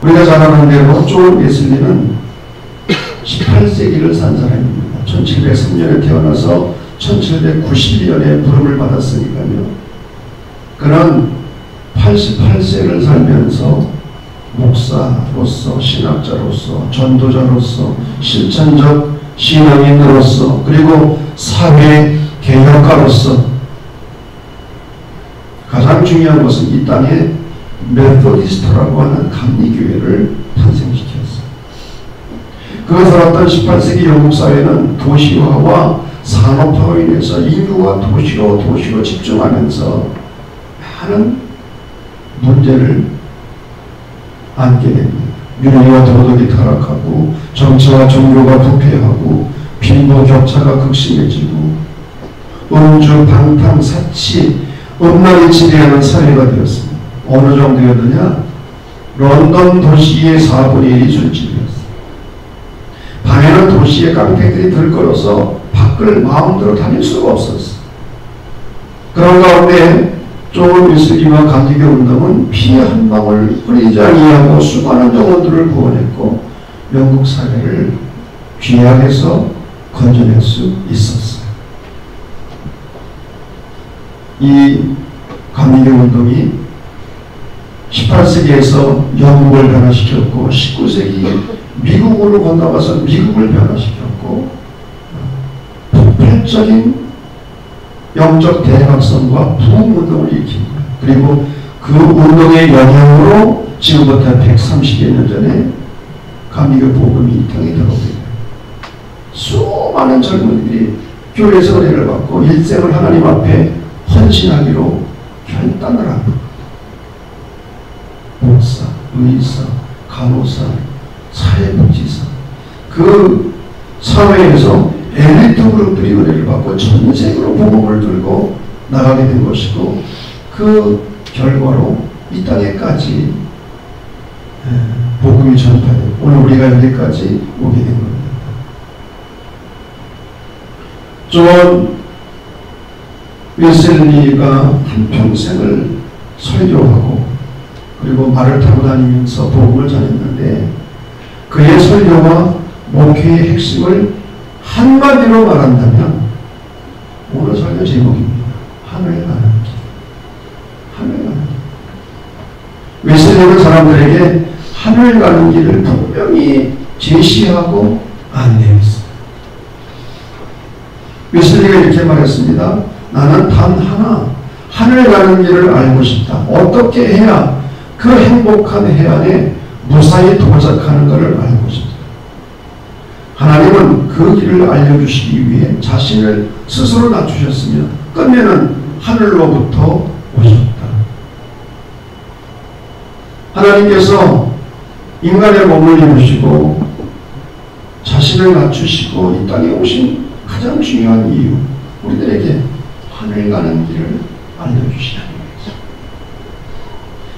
우리가 잘 아는 대로 존 웨슬리는 18세기를 산 사람입니다. 1703년에 태어나서 1792년에 부름을 받았으니까요. 그는 88세를 살면서 목사로서, 신학자로서, 전도자로서, 실천적 신앙인으로서, 그리고 사회 개혁가로서 가장 중요한 것은 이 땅에 메소디스트라고 하는 감리교회를 탄생시켰어요. 그가 살았던 18세기 영국 사회는 도시화와 산업화로 인해서 인구가 도시로 집중하면서 많은 문제를 안게 됩니다. 윤리와 도덕이 타락하고 정치와 종교가 부패하고 빈부 격차가 극심해지고 음주, 방탕, 사치, 음란이 지배하는 사회가 되었습니다. 어느 정도였느냐? 런던 도시의 4분의 1이 술집이었어요. 밤에는 도시의 깡패들이 들끓어서 밖을 마음대로 다닐 수가 없었어요. 그런 가운데 존 웨슬리와 감리교 운동은 피 한 방울 흘리지 아니하고 수많은 영혼들을 구원했고 영국 사회를 죄악에서 건져낼 수 있었어요. 이 감리교 운동이 18세기에서 영국을 변화시켰고 19세기 미국으로 건너가서 미국을 변화시켰고 폭발적인 영적 대각성과 부흥운동을 일으킨 거예요. 그리고 그 운동의 영향으로 지금부터 130여 년 전에 감리교 복음이 이 땅에 들어오게 돼요. 수많은 젊은이들이 교회에서 은혜를 받고 일생을 하나님 앞에 헌신하기로 결단을 합니다. 목사, 의사, 간호사, 사회복지사, 그 사회에서 엘리트 그룹들이 은혜를 받고 전 세계로 복음을 들고 나가게 된 것이고 그 결과로 이 땅에까지 복음이 전파되고 오늘 우리가 여기까지 오게 된 겁니다. 존 웨슬리가 한평생을 설교하고 그리고 말을 타고 다니면서 복음을 전했는데 그의 설교와 목회의 핵심을 한마디로 말한다면 오늘 설교 제목입니다. 하늘 가는 길. 하늘 가는 길. 웨슬리는 사람들에게 하늘 가는 길을 분명히 제시하고 안내했어요. 웨슬리가 이렇게 말했습니다. 나는 단 하나 하늘 가는 길을 알고 싶다. 어떻게 해야 그 행복한 해안에 무사히 도착하는 것을 알고 싶다. 하나님은 그 길을 알려주시기 위해 자신을 스스로 낮추셨으며 끝내는 하늘로부터 오셨다. 하나님께서 인간의 몸을 입으시고 자신을 낮추시고 이 땅에 오신 가장 중요한 이유, 우리들에게 하늘 가는 길을 알려주시는 거죠.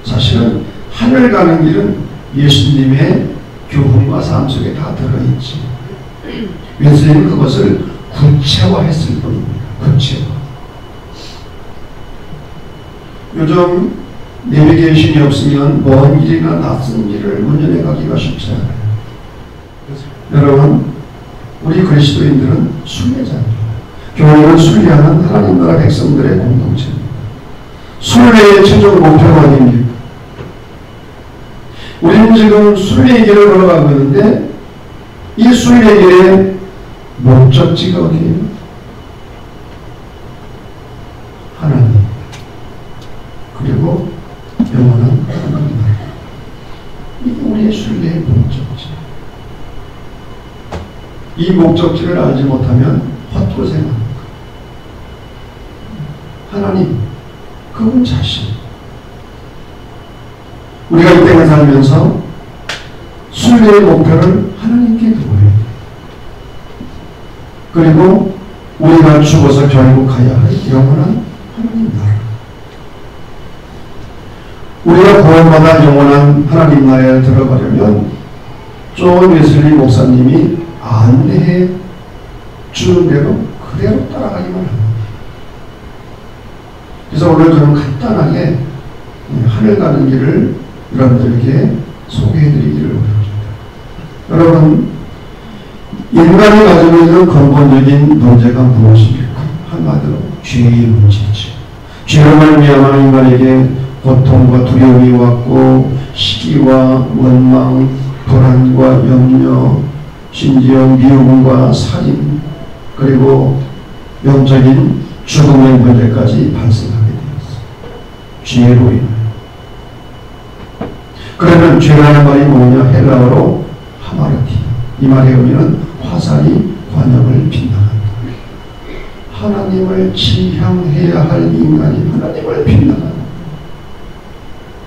사실은 하늘 가는 길은 예수님의 교훈과 삶 속에 다 들어있지. 웨슬리는 그것을 구체화했을 뿐입니다. 구체화. 요즘 내비게이션이 없으면 먼 길이나 낯선 길을 운전해 가기가 쉽지 않아요. 여러분, 우리 그리스도인들은 순례자입니다. 교회는 순례하는 하나님 나라 백성들의 공동체입니다. 순례의 최종 목표가 어디입니까? 우리는 지금 순례의 길을 걸어가고 있는데 이 순례의 길의 목적지가 어디예요? 하나님. 그리고 영원한 하나님 나라. 이게 우리의 순례의 목적지. 이 목적지를 알지 못하면 헛고생합니다. 하나님, 그분 자신. 우리가 이 땅에 살면서 순례의 목표를 하나님께 두어야 돼요. 그리고 우리가 죽어서 결국 가야 할 영원한 하나님 나라. 우리가 구원받아 영원한 하나님 나라에 들어가려면 존 웨슬리 목사님이 안내해 주는 대로 그대로 따라가기만 합니다. 그래서 오늘 저는 간단하게 하늘 가는 길을 여러분들에게 소개해드리기를 원합니다. 여러분, 인간이 가지고 있는 근본적인 문제가 무엇입니까? 한마디로 죄의 문제죠. 죄로 말미암아 인간에게 고통과 두려움이 왔고 시기와 원망, 불안과 염려, 심지어 미움과 살인, 그리고 영적인 죽음의 문제까지 발생하게 되었어요. 죄로 인하여. 그러면 죄라는 말이 뭐냐? 헬라어로 하마르티아. 이 말의 의미는 화살이 관역을 빗나간다. 하나님을 지향해야 할 인간이 하나님을 빗나간다.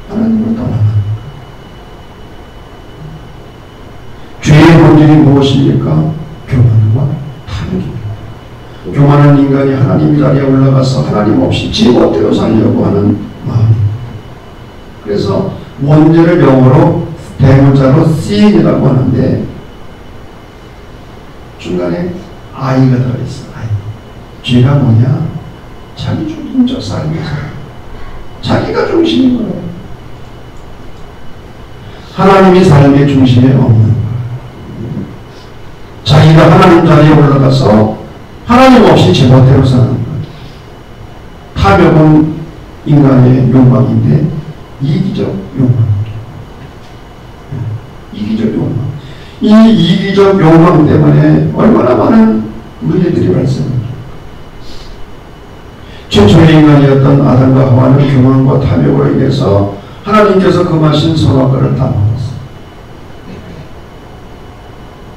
하나님을 떠나간다. 죄의 본질이 무엇입니까? 교만과 탐욕입니다. 교만한 인간이 하나님 자리에 올라가서 하나님 없이 지 멋대로 살려고 하는 마음입니다. 그래서 원죄를 영어로 대문자로 sin이라고 하는데 중간에 I가 들어있어. I. 죄가 뭐냐? 자기 중심적 삶에서 자기가 중심인 거예요. 하나님이 삶의 중심에 없는 거예요. 자기가 하나님 자리에 올라가서 하나님 없이 제멋대로 사는 거예요. 탐욕은 인간의 욕망인데 이기적 욕망입니다. 이기적 욕망. 이 이기적 욕망 때문에 얼마나 많은 문제들이 발생합니다. 최초의 인간이었던 아담과 하와는 교만과 탐욕으로 인해서 하나님께서 금하신 선악과를 다 먹었어요.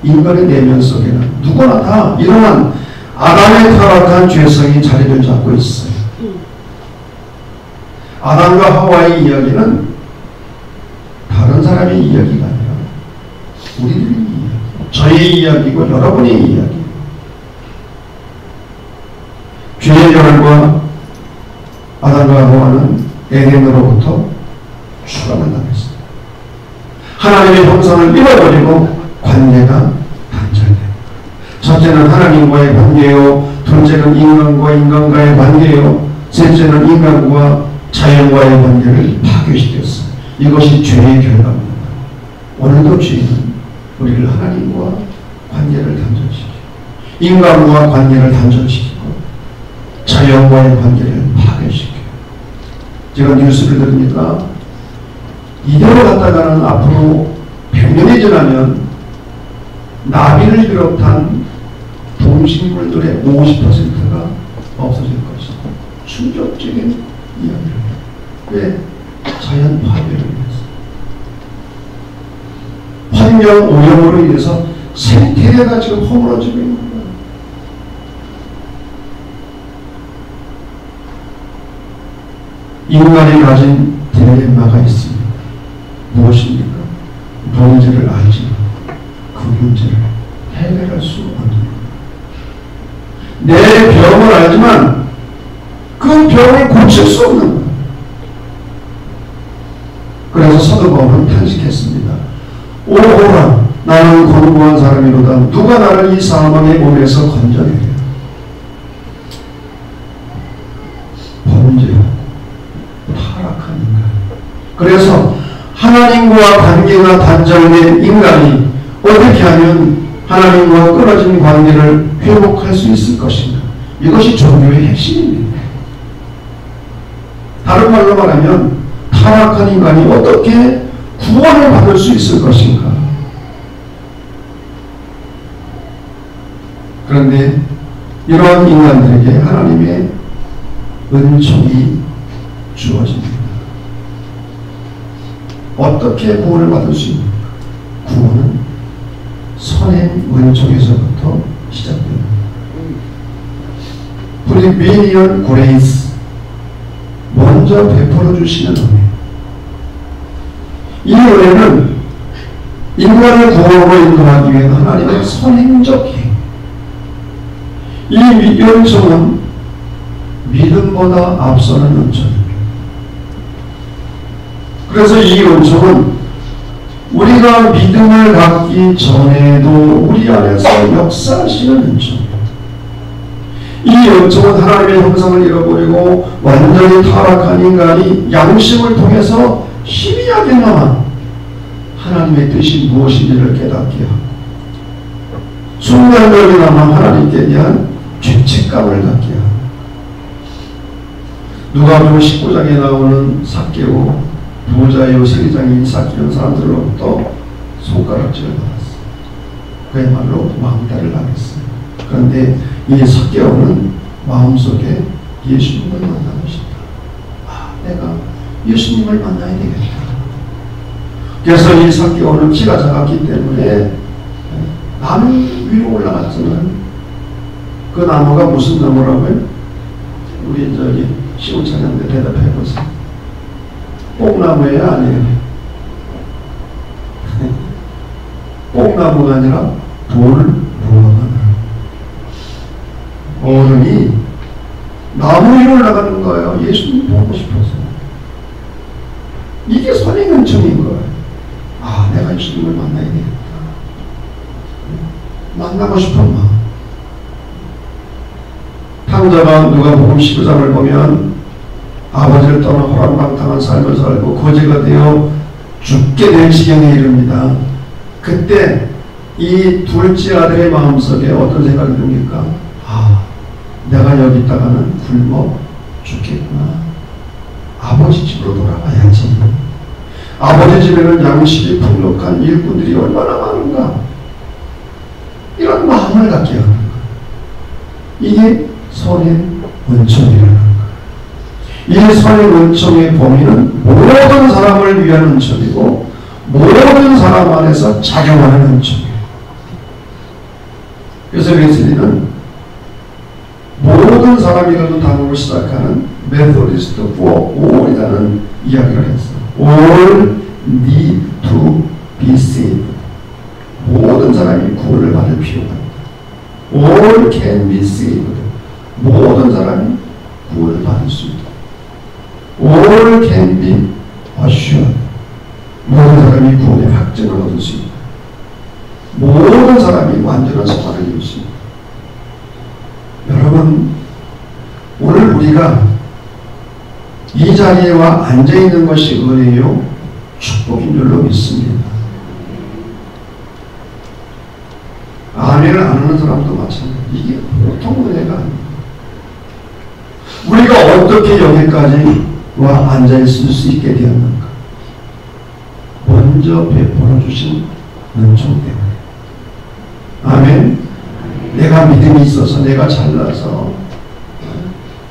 인간의 내면 속에는 누구나 다 이러한 아담의 타락한 죄성이 자리를 잡고 있어요. 아담과 하와의 이야기는 다른 사람의 이야기가 아니라 우리들의 이야기, 저의 이야기고 여러분의 이야기. 죄의 결과 아담과 하와는 에덴으로부터 추방을 당했습니다. 하나님의 형상을 잃어버리고 관계가 단절됩니다. 첫째는 하나님과의 관계요, 둘째는 인간과 인간과의 관계요, 셋째는 인간과 자연과의 관계를 파괴시켰어요. 이것이 죄의 결과입니다. 오늘도 죄는 우리를 하나님과 관계를 단절시키고 인간과 관계를 단절시키고 자연과의 관계를 파괴시켜요. 제가 뉴스를 들으니까 이대로 갔다가는 앞으로 100년이 지나면 나비를 비롯한 동식물들의 50%가 없어질 것이다. 충격적인 이야기를 해요. 왜? 자연 파괴를 위해서. 환경 오염으로 인해서 생태계가 지금 허물어지고 있는 거예요. 인간이 가진 딜레마가 있습니다. 무엇입니까? 문제를 알지만 그 문제를 해결할 수 없는 내 병을 알지만 그 병을 고칠 수 없는 거예요. 그래서 사도 바울은 탄식했습니다. 오호라 나는 권고한 사람이로다. 누가 나를 이 사망의 몸에서 건져내랴. 범죄하고 타락한 인간. 그래서 하나님과 관계가 단절된 인간이 어떻게 하면 하나님과 끊어진 관계를 회복할 수 있을 것인가. 이것이 종교의 핵심입니다. 다른 말로 말하면 타락한 인간이 어떻게 구원을 받을 수 있을 것인가. 그런데 이러한 인간들에게 하나님의 은총이 주어집니다. 어떻게 구원을 받을 수 있는가? 구원은 선행 은총에서부터 시작됩니다. 프리미니언 그레이스, 먼저 베풀어 주시는 은혜. 이 은혜는 인간을 구원으로 인도하기 위한 하나님의 선행적 행. 이 은총은 믿음보다 앞서는 은총입니다. 그래서 이 은총은 우리가 믿음을 갖기 전에도 우리 안에서 역사하시는 은총입니다. 이 은총은 하나님의 형상을 잃어버리고 완전히 타락한 인간이 양심을 통해서 희미하게나마 하나님의 뜻이 무엇인지를 깨닫게 하고 순간적이나마 하나님께 대한 죄책감을 갖게 하고 누가복음 19장에 나오는 삭개오 부자요 세리장인 삭개오 사람들로부터 손가락질을 받았어요. 그야말로 망대를 당했어요. 그런데 이 삭개오는 마음속에 예수님을 만나고 싶다. 내가 예수님을 만나야 되겠다. 그래서 이 삭개오는 키가 작았기 때문에 나는 위로 올라갔지만 그 나무가 무슨 나무라고요? 우리 저기 시골 찬양대 대답해 보세요. 뽕나무예요, 아니에요? 뽕나무가 아니라 돌 무화과나무. 어른이 나무 위로 올라가는 거예요. 예수님 보고 싶어서. 이게 선행은총인 거예요. 내가 예수님을 만나야 되겠다. 만나고 싶은 마음. 탕자가 누가복음 19장을 보면 아버지를 떠나 호랑방탕한 삶을 살고 거지가 되어 죽게 될 지경에 이릅니다. 그때 이 둘째 아들의 마음속에 어떤 생각이 듭니까? 내가 여기 있다가는 굶어 죽겠구나. 아버지 집으로 돌아가야지. 아버지 집에는 양식이 풍족한 일꾼들이 얼마나 많은가. 이런 마음을 갖게 하는 거예요. 이게 선행 은총이라는 거예요. 이 선행 은총의 범위는 모든 사람을 위한 은총이고 모든 사람 안에서 작용하는 은총이에요. 그래서 웨슬리는 모든 사람이라도 단어로 시작하는 메소디스트 for all이라는 이야기를 했어요. All need to be saved. 모든 사람이 구원을 받을 필요가 있다. All can be saved. 모든 사람이 구원을 받을 수 있다. All can be assured. 모든 사람이 구원의 확증을 얻을 수 있다. 모든 사람이 완전한 소망을 이룰 수 있다. 여러분, 오늘 우리가 이 자리에 와 앉아있는 것이 은혜요 축복인 줄로 믿습니다. 아멘을 안 하는 사람도 마찬가지. 이게 보통 은혜가 아닙니다. 우리가 어떻게 여기까지 와 앉아있을 수 있게 되었는가? 먼저 베풀어 주신 은총 때문에. 아멘. 내가 믿음이 있어서, 내가 잘나서,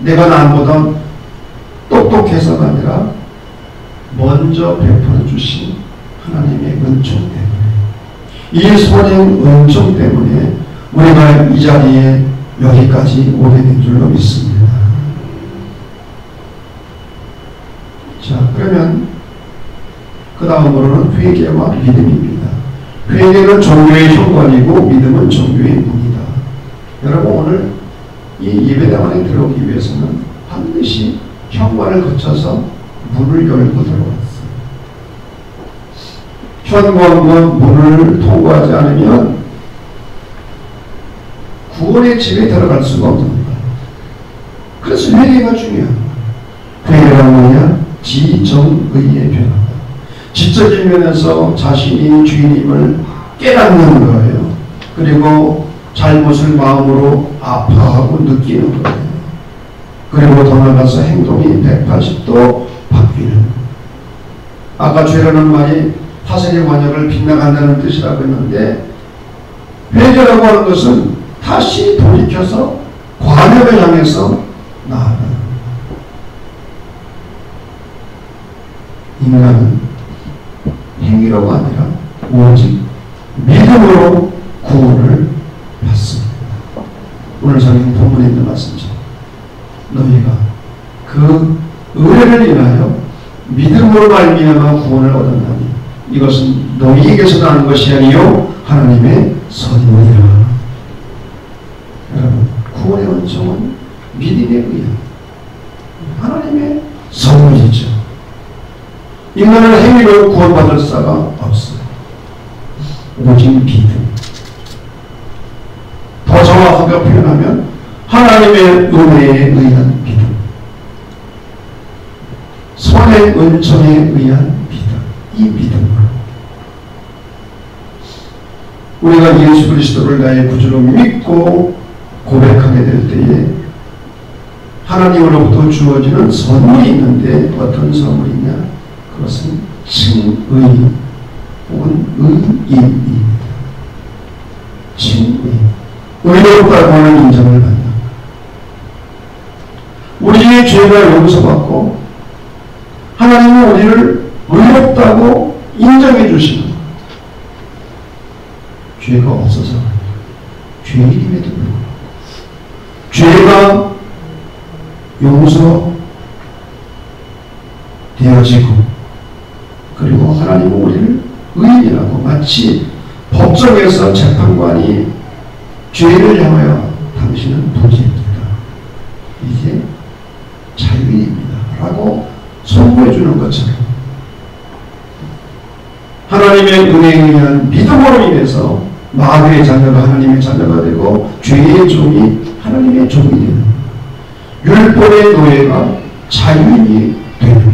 내가 남보다 똑똑해서가 아니라 먼저 베풀어 주신 하나님의 은총 때문에, 이 선행 은총 때문에 우리가 이 자리에 여기까지 오게 된 줄로 믿습니다. 자, 그러면 그 다음으로는 회개와 믿음입니다. 회개는 종교의 현관이고 믿음은 종교의 문이다. 여러분, 오늘 이 예배당에 들어오기 위해서는 반드시 현관을 거쳐서 문을 열고 들어왔어요. 현관과 문을 통과하지 않으면 구원의 집에 들어갈 수가 없는 거예요. 그래서 회개가 중요한 거예요. 회개가 뭐냐? 지정의의 변화다. 지적인 면에서 자신이 주인임을 깨닫는 거예요. 그리고 잘못을 마음으로 아파하고 느끼는 거예요. 그리고 더 나아가서 행동이 180도 바뀌는 거예요. 아까 죄라는 말이 타성의 관역을 빗나간다는 뜻이라고 했는데, 회개라고 하는 것은 다시 돌이켜서 관역을 향해서 나아가는 거예요. 인간은 행위라고 아니라 오직 믿음으로 구원을 받습니다. 오늘 저는 본문에 있는 말씀처럼 너희가 그 의뢰를 인하여 믿음으로 말미암아 구원을 얻었나니 이것은 너희에게서 나는 것이 아니요 하나님의 선물이라. 여러분, 구원의 은총은 믿음에 의한 하나님의 선물이죠. 인간은 행위로 구원받을 자가 없어요. 오직 믿음. 더 정확하게 표현하면 하나님의 은혜에 의한 믿음, 선의 은총에 의한 믿음, 이 믿음으로 우리가 예수 그리스도를 나의 구주로 믿고 고백하게 될 때에 하나님으로부터 주어지는 선물이 있는데 어떤 선물이냐? 그것은 칭의 혹은 의인입니다. 칭의. 의롭다고 하는 인정을 받는 것. 우리의 죄가 용서받고 하나님은 우리를 의롭다고 인정해 주시는 것. 죄가 없어서 죄인임에도 불구하고 죄가 용서되어지고 그리고 하나님은 우리를 의인이라고 마치 법정에서 재판관이 죄를 향하여 당신은 무죄입니다. 이제 자유인입니다. 라고 선고해 주는 것처럼 하나님의 은혜에 의한 믿음으로 인해서 마귀의 자녀가 하나님의 자녀가 되고 죄의 종이 하나님의 종이 되는 율법의 노예가 자유인이 되는 것.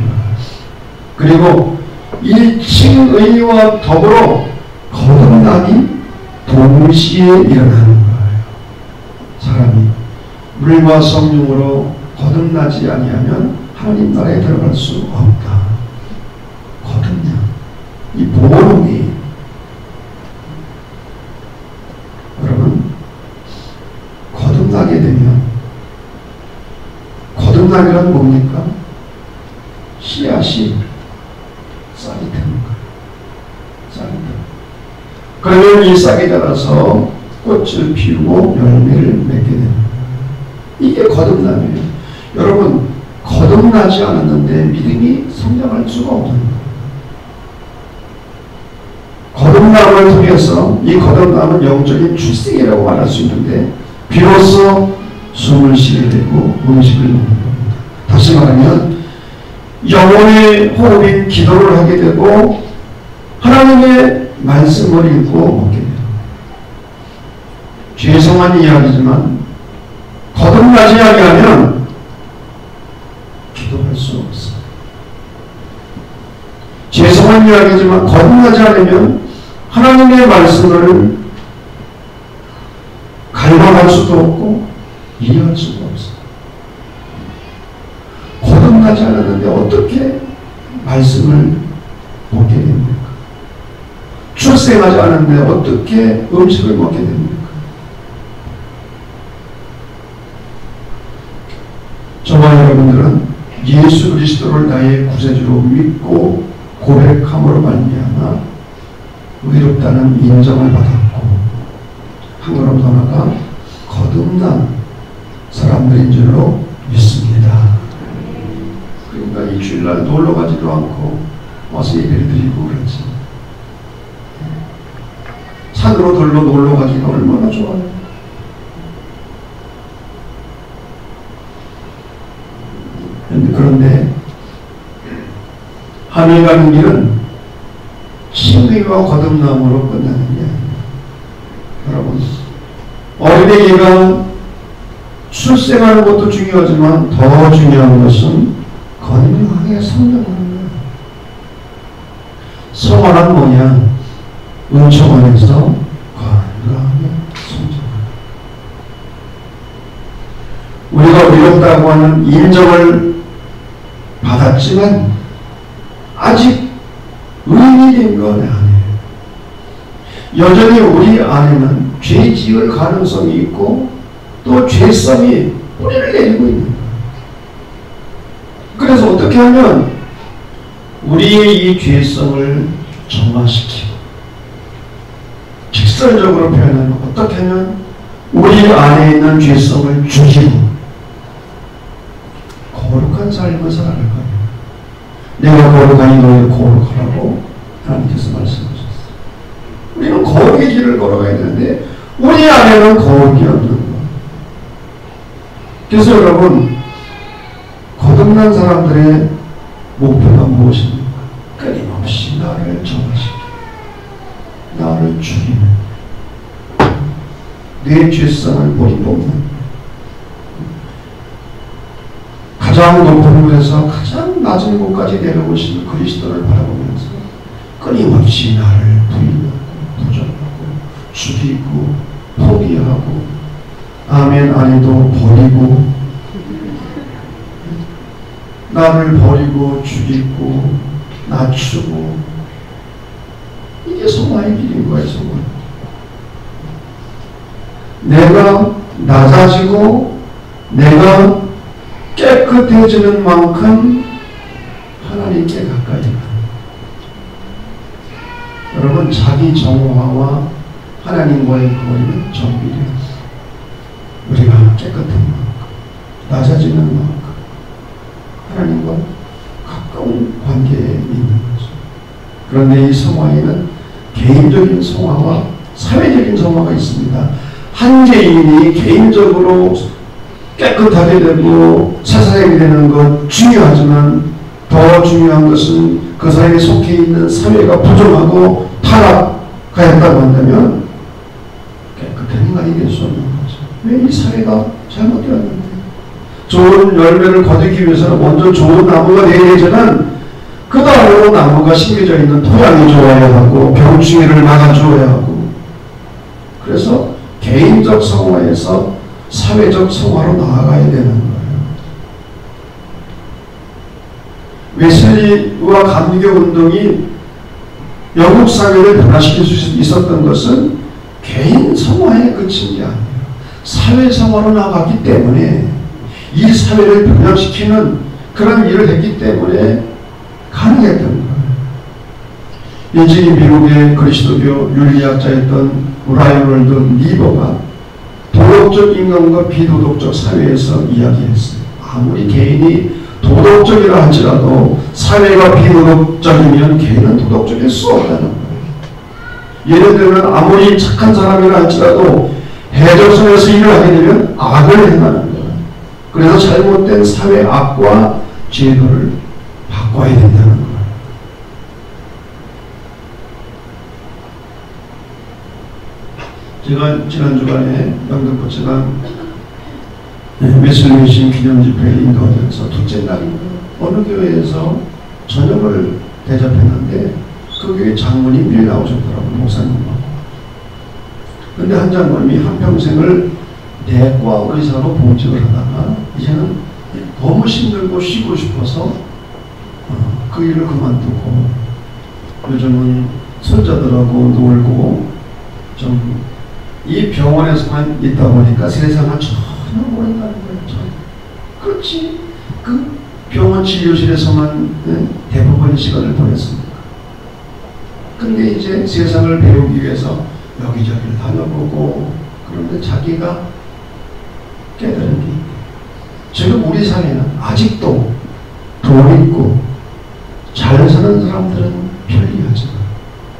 그리고 이 칭의와 더불어 거듭남이 동시에 일어나는 거예요. 사람이 물과 성령으로 거듭나지 아니하면 하나님 나라에 들어갈 수 없다. 거듭남. 이 보험이 여러분 거듭나게 되면 거듭남이란 뭡니까? 씨앗이 싹이 되는 거예요. 싹이 되는 그러면 이 싹이 자라서 꽃을 피우고 열매를 맺게 되는 거예요. 이게 거듭남이에요. 여러분 거듭나지 않았는데 믿음이 성장할 수가 없는 거예요. 거듭남을 통해서 이 거듭남은 영적인 출생이라고 말할 수 있는데 비로소 숨을 쉬게 되고 음식을 먹는 겁니다. 다시 말하면 영혼의 호흡인 기도를 하게 되고 하나님의 말씀을 읽고 먹게 됩니다. 죄송한 이야기지만 거듭나지 아니하면 기도할 수 없어요. 죄송한 이야기지만 거듭나지 않으면 하나님의 말씀을 갈망할 수도 없고 이해할 수가 없어요. 거듭나지 않았는데 어떻게 말씀을 먹게 됩니까? 출생하지 않았는데 어떻게 음식을 먹게 됩니까? 저와 여러분들은 예수 그리스도를 나의 구세주로 믿고 고백함으로 말미암아 의롭다는 인정을 받았고 한 걸음 더 나아가 거듭난 사람들인 줄로 믿습니다. 그러니까 이 주일날 놀러 가지도 않고 와서 예배를 드리고 그렇지. 산으로 들러 놀러 가기가 얼마나 좋아요. 그런데 하늘 가는 길은 칭의와 거듭남으로 끝나는 게 아닙니다. 여러분 어린애기가 출생하는 것도 중요하지만 더 중요한 것은 건강하게 성장하는 거예요. 성화란 뭐냐? 은총 안에서 건강하게 성장하는 거예요. 우리가 의롭다고 하는 인정을 받았지만 아직 의인이 된 건 아니에요. 여전히 우리 안에는 죄 지을 가능성이 있고 또 죄성이 뿌리를 내리고 있는 거예요. 그래서 어떻게 하면 우리의 이 죄성을 정화시키고 직설적으로 표현하면 어떻게 하면 우리 안에 있는 죄성을 죽이고 거룩한 삶을 살아갈 거예요. 내가 거룩하니 너희 거룩하라고 하나님께서 말씀하셨어요. 우리는 거룩의 길을 걸어가야 되는데 우리 안에는 거룩이 없는 거예요. 그래서 여러분 거듭난 사람들의 목표가 무엇입니까? 끊임없이 나를 정화시키고 나를 죽이는 내 죄성을 버리고 가장 높은 곳에서 가장 낮은 곳까지 내려오신 그리스도를 바라보면서 끊임없이 나를 부인하고 부정하고 죽이고 포기하고 아멘 안 해도 버리고 나를 버리고 죽이고 낮추고 이게 성화의 길인 거예요. 성화. 내가 낮아지고 내가 깨끗해지는 만큼 하나님께 가까이 가는. 여러분 자기 정화와 하나님과의 거리는 정비례. 우리가 깨끗한 만큼 낮아지는 만큼 하나님과 가까운 관계에 있는 거죠. 그런데 이 성화에는 개인적인 성화와 사회적인 성화가 있습니다. 한 개인이 개인적으로 깨끗하게 되고 사사하게 되는 것 중요하지만 더 중요한 것은 그 사회에 속해 있는 사회가 부정하고 타락하였다고 한다면 깨끗한 인간이 될 수 없는 거죠. 왜 이 사회가 잘못되었는데 좋은 열매를 거두기 위해서는 먼저 좋은 나무가 되어야지만 그 다음으로 나무가 심겨져 있는 토양이 좋아야 하고 병충해를 막아줘야 하고 그래서 개인적 성화에서 사회적 성화로 나아가야 되는 거예요. 웨슬리와 감리교 운동이 영국 사회를 변화시킬 수 있었던 것은 개인 성화에 그친 게 아니에요. 사회 성화로 나아갔기 때문에 이 사회를 변화시키는 그런 일을 했기 때문에 가능했던 거예요. 일찍이 미국의 그리스도교 윤리학자였던 라이널드 리버가 도덕적 인간과 비도덕적 사회에서 이야기했어요. 아무리 개인이 도덕적이라 할지라도 사회가 비도덕적이면 개인은 도덕적일 수 없다는 거예요. 예를 들면 아무리 착한 사람이라 할지라도 해적선에서 일을 하게 되면 악을 행하는 거예요. 그래서 잘못된 사회 악과 제도를 바꿔야 된다는 거예요. 제가 지난 주간에 영등포체가 웨슬리 신 기념 집회를 인도하면서 둘째 날인가 어느 교회에서 저녁을 대접했는데 그 교회 장모님들이 나오셨더라고요. 목사님하고. 근데 한 장모님이 한평생을 내과 의사로 보직을 하다가 이제는 너무 힘들고 쉬고 싶어서 그 일을 그만두고 요즘은 손자들하고 놀고 좀 이 병원에서만 있다 보니까 세상을 전혀 모른다는 거예요. 그렇지. 그 병원 진료실에서만 대부분의 시간을 보냈습니다. 근데 이제 세상을 배우기 위해서 여기저기를 다녀보고 그런데 자기가 깨달은 게 지금 우리 사회는 아직도 돈 있고 잘 사는 사람들은 편리하지만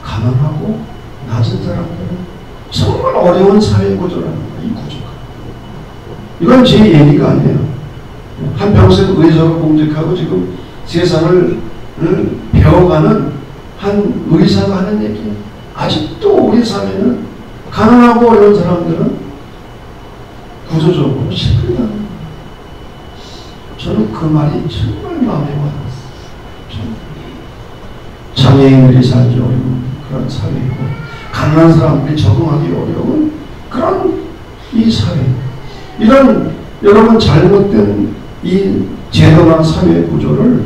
가난하고 낮은 사람들은 정말 어려운 사회 구조라는 거예요. 이 구조가. 이건 제 얘기가 아니에요. 한평생 의사로 공직하고 지금 세상을 배워가는 한 의사가 하는 얘기예요. 아직도 우리 사회는 가난하고 어려운 사람들은 구조적으로 실패하는 거예요. 저는 그 말이 정말 마음에 와닿았어요. 장애인들이 살기 어려운 그런 사회이고 가난한 사람들이 적응하기 어려운 그런 이 사회, 이런 여러분 잘못된 이 제도나 사회 구조를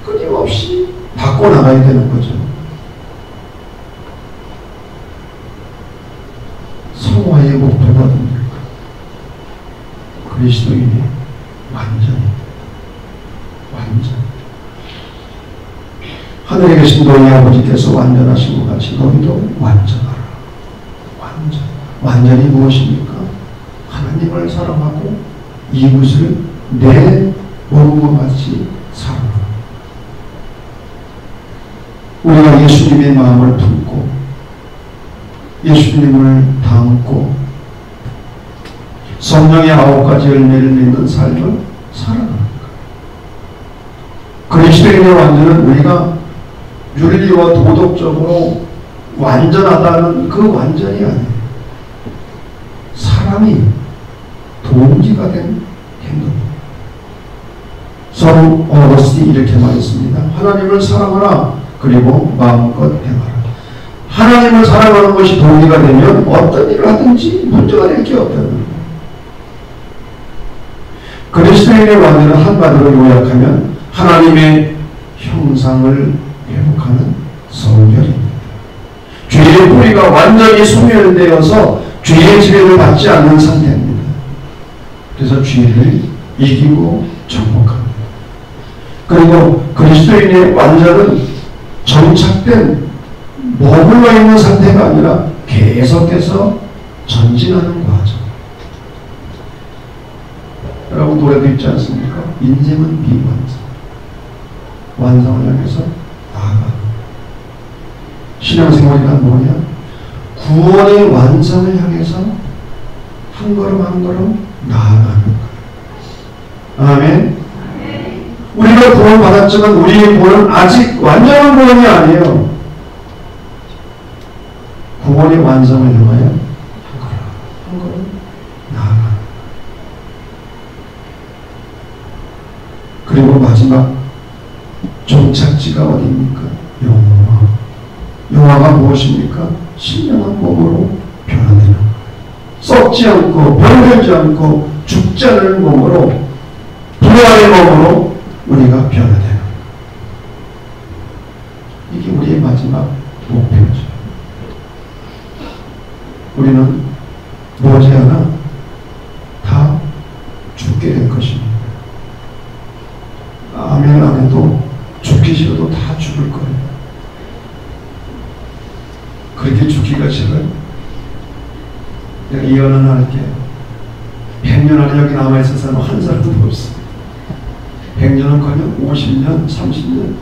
끊임없이 바꿔나가야 되는 거죠. 성화의 목표가 뭡니까? 그리스도인이 완전히 하늘에 계신 너희 아버지께서 완전하신 것 같이 너희도 완전하라. 완전히 무엇입니까? 하나님을 사랑하고 이웃을 내 몸과 같이 사랑하라. 우리가 예수님의 마음을 품고 예수님을 담고 성령의 9가지 열매를 맺는 삶을 살아가는 것. 그리스도인의 완전은 우리가 윤리와 도덕적으로 완전하다는 그 완전이 아니에요. 사람이 동기가 된 행동입니다. 성 어거스틴이 이렇게 말했습니다. 하나님을 사랑하라. 그리고 마음껏 행하라. 하나님을 사랑하는 것이 동기가 되면 어떤 일을 하든지 문제가 될 게 없다는 거예요. 그리스도인의 완전은 한마디로 요약하면 하나님의 형상을 회복하는 성결입니다. 죄의 뿌리가 완전히 소멸되어서 죄의 지배를 받지 않는 상태입니다. 그래서 죄를 이기고 정복합니다. 그리고 그리스도인의 완전은 정착된 머물러 있는 상태가 아니라 계속해서 전진하는 과정. 여러분 노래도 있지 않습니까? 인생은 미완성. 완성을 향해서 나아가는. 신앙생활이란 뭐냐? 구원의 완성을 향해서 한 걸음 한 걸음 나아가는 거예요. 아멘. 우리가 구원 받았지만 우리의 구원은 아직 완전한 구원이 아니에요. 구원의 완성을 향하여 한 걸음 나아가는. 그리고 마지막 종착지가 어디입니까? 영화. 영화가 무엇입니까? 신령한 몸으로 변화되는 거예요. 썩지 않고 병들지 않고 죽지 않는 몸으로 부활의 몸으로 우리가 변화되는 거예요. 이게 우리의 마지막 목표죠. 우리는 머지않아 다 죽게 될 것입니다. 아멘 안 해도 죽기 싫어도 다 죽을 거예요. 그렇게 죽기가 싫어요? 내가 예언을 할게요. 100년 안에 여기 남아있을 사람은 한 사람도 없어요. 100년은커녕 50년, 30년,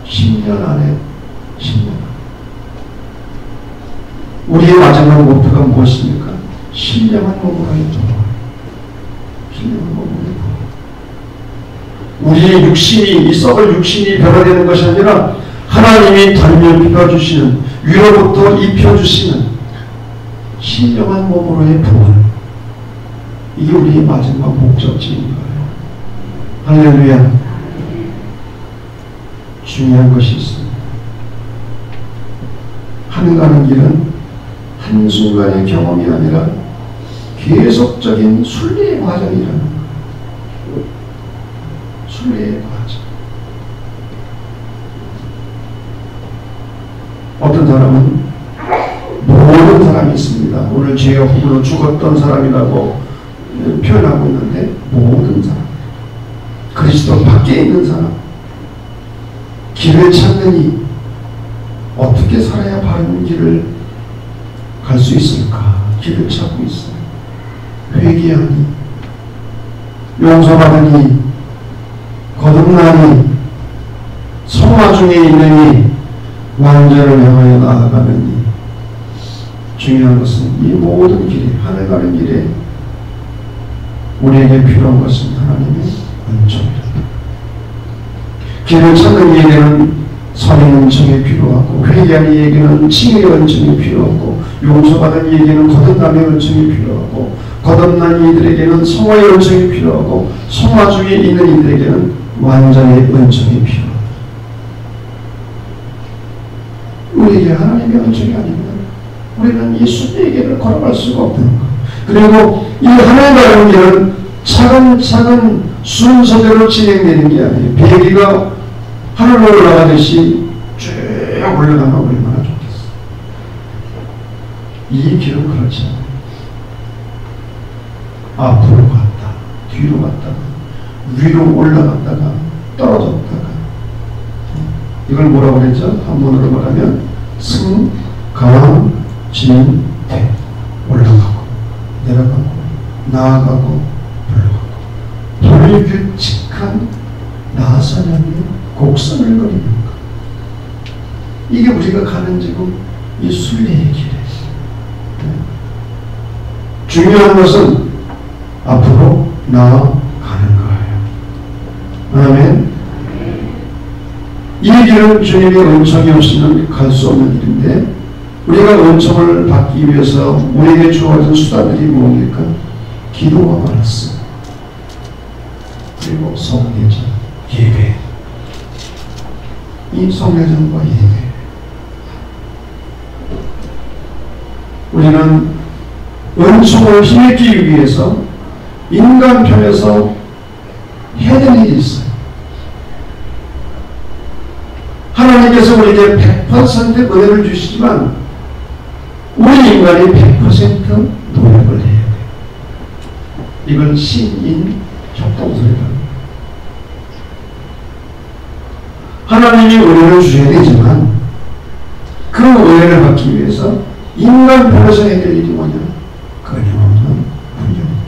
10년 안에 10년 안에. 우리의 마지막 목표가 무엇입니까? 신령한 몸으로의 돌아와요. 신령한 몸으로의 돌아와요. 우리의 육신이, 이 썩을 육신이 변화되는 것이 아니라 하나님이 덜면펴주시는, 위로부터 입혀주시는 신령한 몸으로의 부활. 이게 우리의 마지막 목적지인 거예요. 할렐루야. 중요한 것이 있습니다. 하늘 가는 길은 한순간의 경험이 아니라 계속적인 순례의 과정이라는 거예요. 순례의 과정. 어떤 사람은 모든 사람이 있습니다. 오늘 죄의 허물로 죽었던 사람이라고 표현하고 있는데 모든 사람. 그리스도 밖에 있는 사람. 길을 찾느니 어떻게 살아야 바른 길을 갈 수 있을까? 길을 찾고 있어요. 회개하니, 용서받으니, 거듭나니, 성화 중에 있느니, 완전을 향하여 나아가느니. 중요한 것은 이 모든 길에, 하늘 가는 길에 우리에게 필요한 것은 하나님의 은총이다. 길을 찾는 이에게는 선의 은총이 필요하고, 회개하는 이에게는 칭의의 은총이 필요하고, 용서받은 이에게는 거듭남의 은총이 필요하고, 거듭난 이들에게는 성화의 은총이 필요하고, 성화 중에 있는 이들에게는 완전의 은총이 필요하다. 우리에게 하나님의 은총이 아닙니다. 우리는 이 순례의 길을 걸어갈 수가 없는 것. 그리고 이 하나님 가는 길은 차근차근 순서대로 진행되는 게 아니에요. 비행기가 하늘로 올라가듯이 쭉 올라가면 얼마나 좋겠어. 이 길은 그렇지 않아요. 앞으로 갔다, 뒤로 갔다가, 위로 올라갔다가, 떨어졌다가. 이걸 뭐라고 그랬죠? 한문으로 말하면 승, 강, 진, 대. 올라가고, 내려가고, 나아가고, 올라가고. 불규칙한 나사람의 곡선을 그리는 것. 이게 우리가 가는 지금 이 순례의 길이에요. 중요한 것은 앞으로 나아가는 거예요. 아멘. 이 길은 주님의 은총이 없이는 갈 수 없는 길인데, 우리가 은총을 받기 위해서 우리에게 주어진 수단들이 뭡니까? 기도가 많았어. 그리고 성례전, 예배. 이 성례전과 예배. 우리는 은총을 힘입기 위해서 인간 편에서 해야 될 일이 있어요. 하나님께서 우리에게 100% 은혜를 주시지만 우리 인간이 100% 노력을 해야 돼요. 이걸 신인 협동설이라고 합니다. 하나님이 은혜를 주셔야 되지만 그 은혜를 받기 위해서 인간 편에서 해야 될 일이 뭐냐? 끊임없는 훈련입니다.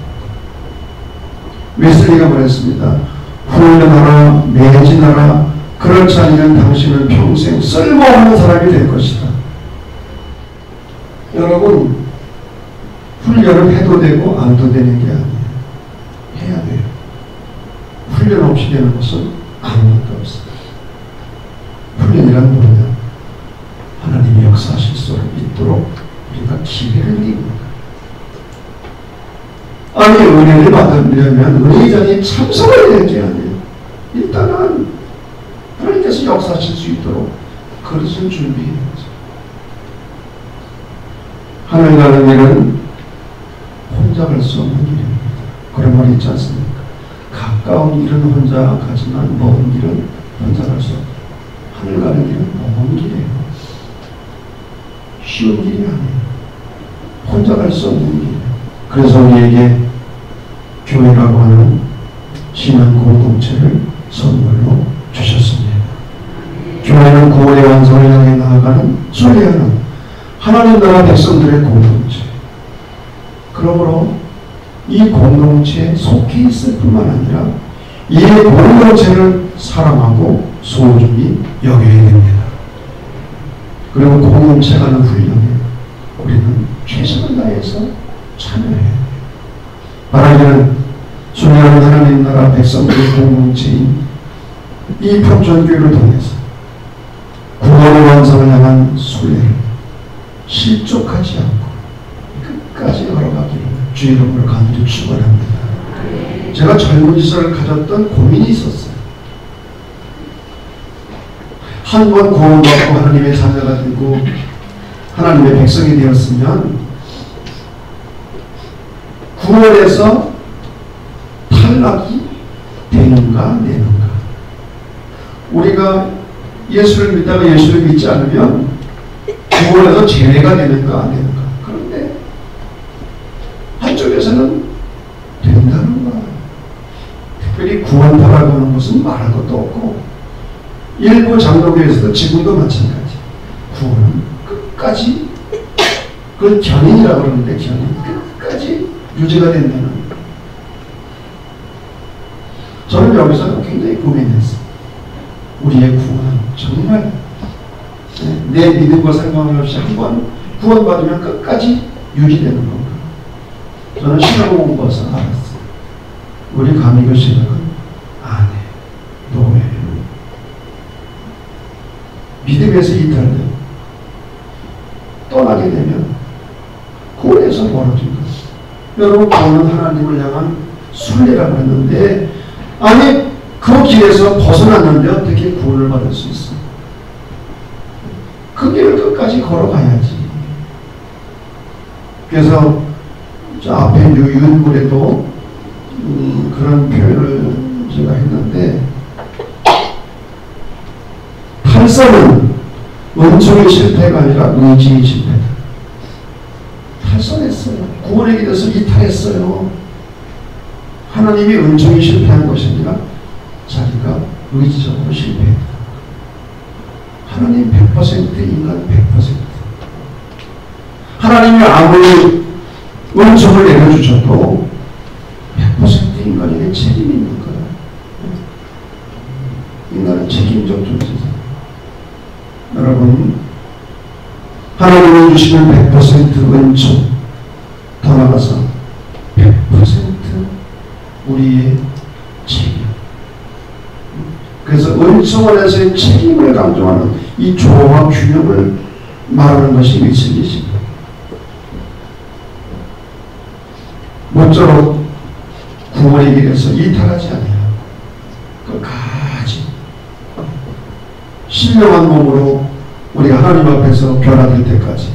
웨슬리가 말했습니다. 훈련하라, 매진하라. 그렇지 않으면 당신은 평생 쓸모없는 사람이 될 것이다. 여러분, 훈련을 해도 되고 안 해도 되는 게 아니에요. 해야 돼요. 훈련 없이 되는 것은 아무것도 없어요. 훈련이란 뭐냐? 하나님이 역사하실 수 있도록 우리가 기회를 드립니다. 아니, 은혜를 받으려면 은혜전에 참석을 해야 되는 게 아니에요. 일단은 하나님께서 역사하실 수 있도록 그릇을 준비해야 하죠. 하늘 가는 길은 혼자 갈 수 없는 길입니다. 그런 말이 있지 않습니까? 가까운 길은 혼자 가지만 먼 길은 혼자 갈 수 없다. 하늘 가는 길은 먼 길이에요. 쉬운 길이 아니에요. 혼자 갈 수 없는 길이에요. 그래서 우리에게 교회라고 하는 신앙 공동체를 선물로 주셨습니다. 교회는 구원의 완성을 향해 나아가는 순례하는 하나님 나라 백성들의 공동체. 그러므로 이 공동체에 속해 있을 뿐만 아니라 이 공동체를 사랑하고 소중히 여겨야 됩니다. 그리고 공동체 가는 훈련에 우리는 최선을 다해서 참여해야 돼요. 바라기는 순례하는 하나님 나라 백성들의 공동체인 이 평전교회를 통해서 구원의 완성을 향한 순례를 실족하지 않고 끝까지 걸어가기를 주의 이름으로 간절히 축원합니다. 제가 젊은 시절 가졌던 고민이 있었어요. 한 번 구원받고 하나님의 자녀가 되고 하나님의 백성이 되었으면 구원에서 탈락이 되는가 내는가. 우리가 예수를 믿다가 예수를 믿지 않으면 구원에서 제외가 되는가 안 되는가. 그런데 한쪽에서는 된다는 거야. 특별히 구원파라고 하는 것은 말할 것도 없고 일부 장로교에서도 지금도 마찬가지. 구원은 끝까지 그걸 견인이라고 그러는데 견인 끝까지 유지가 된다는 거예요. 저는 여기서 굉장히 고민했어요. 우리의 구원은 정말 내 믿음과 상관없이 한번 구원받으면 끝까지 유지되는 건가? 저는 신앙 공부해서 알았어요. 우리 감리교 신학은 안 해. 노예. 믿음에서 이탈되고 떠나게 되면 구원에서 멀어진 것이죠. 여러분, 구원은 하나님을 향한 순례라고 했는데 아니 그 길에서 벗어났는데 어떻게 구원을 받을 수 있어요? 그 길을 끝까지 걸어가야지. 그래서 저 앞에 유인물에도 그런 표현을 제가 했는데 탈선은 은총의 실패가 아니라 의지의 실패다. 탈선했어요. 구원의 길에서 이탈했어요. 하나님이 은총이 실패한 것이 아니라 자기가 의지적으로 실패했다. 하나님 100%, 인간 100%. 하나님이 아무리 은총을 내려주셔도 100% 인간에게 책임이 있는 거예요. 인간은 책임적 존재잖아요. 여러분, 하나님이 주시는 100% 은총, 더 나아가서 100% 우리의 책임. 그래서 은총 안에서의 책임을 강조하는 이 조화와 균형을 말하는 것이 미친짓입니다. 모쪼록 구원의 길에서 이탈하지 아니하고 끝까지 신령한 몸으로 우리가 하나님 앞에서 변화될 때까지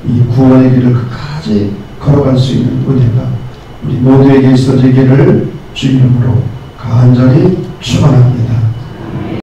이 구원의 길을 끝까지 걸어갈 수 있는 은혜가 우리 모두에게 있어지기를 주 이름으로 간절히 축원합니다.